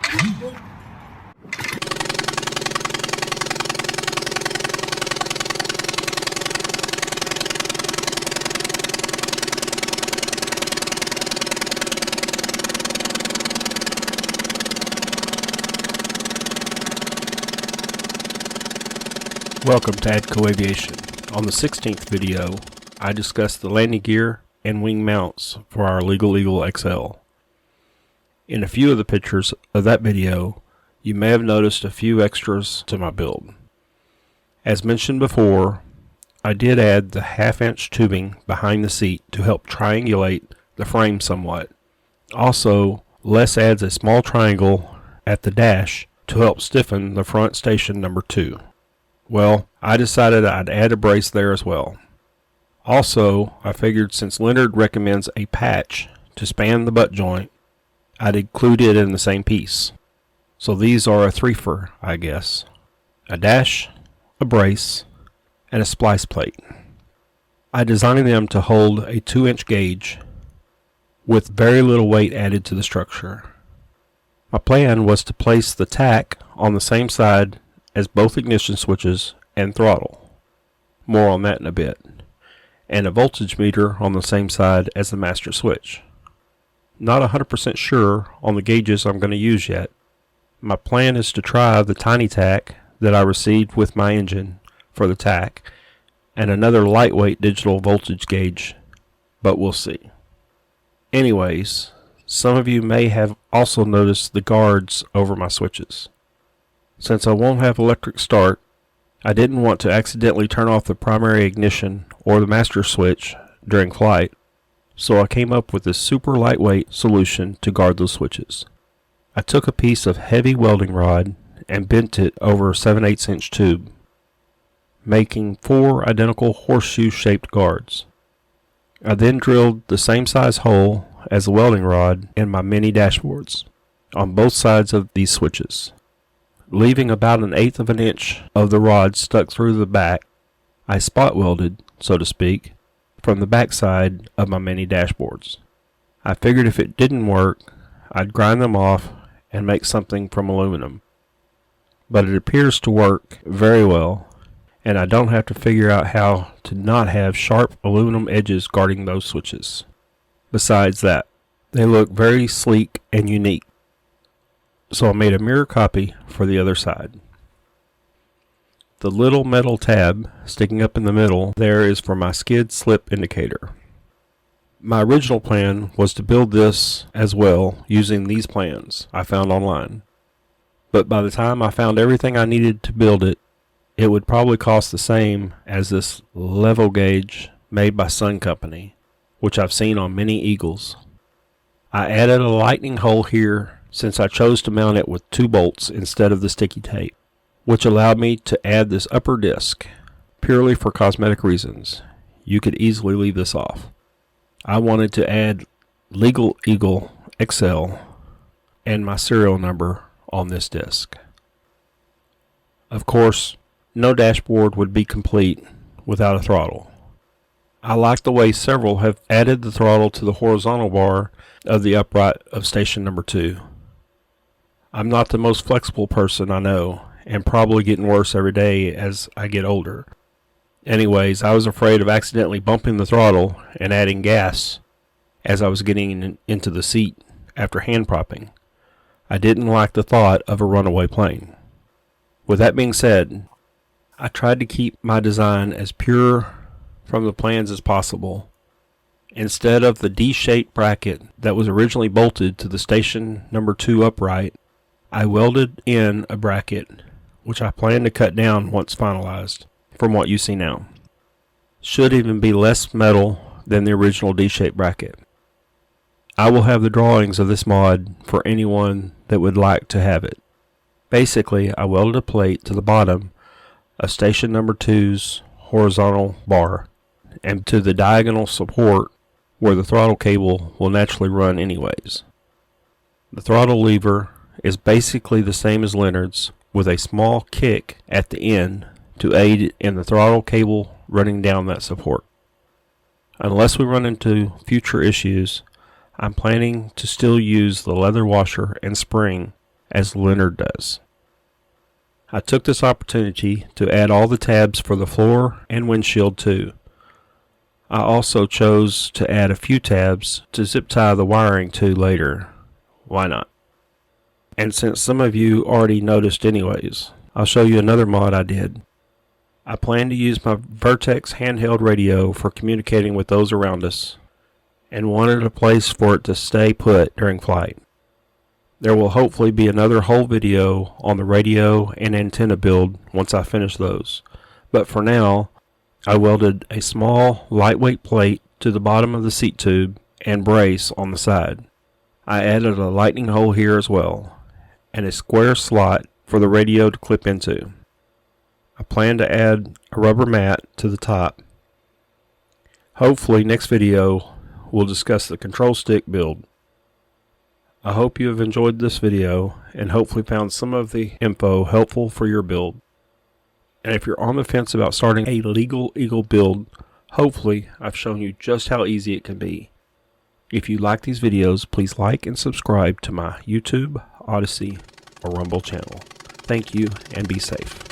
Welcome to ADCO Aviation. On the 16th video, I discussed the landing gear and wing mounts for our Legal Eagle XL. In a few of the pictures of that video, you may have noticed a few extras to my build. As mentioned before, I did add the 1/2-inch tubing behind the seat to help triangulate the frame somewhat. Also, Les adds a small triangle at the dash to help stiffen the front station number 2. Well, I decided I'd add a brace there as well. Also, I figured since Leonard recommends a patch to span the butt joint, I'd include it in the same piece. So these are a threefer, I guess. A dash, a brace, and a splice plate. I designed them to hold a 2-inch gauge with very little weight added to the structure. My plan was to place the tack on the same side as both ignition switches and throttle. More on that in a bit. And a voltage meter on the same side as the master switch. Not 100% sure on the gauges I'm going to use yet. My plan is to try the tiny tack that I received with my engine for the tack and another lightweight digital voltage gauge, but we'll see. Anyways, some of you may have also noticed the guards over my switches. Since I won't have electric start, I didn't want to accidentally turn off the primary ignition or the master switch during flight, so I came up with this super lightweight solution to guard those switches. I took a piece of heavy welding rod and bent it over a 7/8" tube, making 4 identical horseshoe-shaped guards. I then drilled the same size hole as the welding rod in my mini dashboards on both sides of these switches. Leaving about 1/8 of an inch of the rod stuck through the back, I spot welded, so to speak, from the back side of my mini dashboards. I figured if it didn't work, I'd grind them off and make something from aluminum. But it appears to work very well, and I don't have to figure out how to not have sharp aluminum edges guarding those switches. Besides that, they look very sleek and unique. So I made a mirror copy for the other side. The little metal tab sticking up in the middle there is for my skid slip indicator. My original plan was to build this as well using these plans I found online. But by the time I found everything I needed to build it, it would probably cost the same as this level gauge made by Sun Company, which I've seen on many Eagles. I added a lightning hole here since I chose to mount it with 2 bolts instead of the sticky tape, which allowed me to add this upper disc purely for cosmetic reasons. You could easily leave this off. I wanted to add Legal Eagle XL and my serial number on this disc. Of course, no dashboard would be complete without a throttle. I like the way several have added the throttle to the horizontal bar of the upright of station number 2. I'm not the most flexible person I know, and probably getting worse every day as I get older. Anyways, I was afraid of accidentally bumping the throttle and adding gas as I was getting into the seat after hand propping. I didn't like the thought of a runaway plane. With that being said, I tried to keep my design as pure from the plans as possible. Instead of the D-shaped bracket that was originally bolted to the station number 2 upright, I welded in a bracket, which I plan to cut down once finalized, from what you see now. Should even be less metal than the original D-shaped bracket. I will have the drawings of this mod for anyone that would like to have it. Basically, I welded a plate to the bottom of station number 2's horizontal bar and to the diagonal support where the throttle cable will naturally run anyways. The throttle lever is basically the same as Leonard's, with a small kick at the end to aid in the throttle cable running down that support. Unless we run into future issues, I'm planning to still use the leather washer and spring as Leonard does. I took this opportunity to add all the tabs for the floor and windshield too. I also chose to add a few tabs to zip tie the wiring to later. Why not? And since some of you already noticed anyways, I'll show you another mod I did. I plan to use my Vertex handheld radio for communicating with those around us, and wanted a place for it to stay put during flight. There will hopefully be another whole video on the radio and antenna build once I finish those, but for now, I welded a small lightweight plate to the bottom of the seat tube and brace on the side. I added a lightning hole here as well, and a square slot for the radio to clip into. I plan to add a rubber mat to the top. Hopefully next video we'll discuss the control stick build. I hope you have enjoyed this video and hopefully found some of the info helpful for your build. And if you're on the fence about starting a Legal Eagle build, hopefully I've shown you just how easy it can be. If you like these videos, please like and subscribe to my YouTube, Odyssey, or Rumble channel. Thank you and be safe.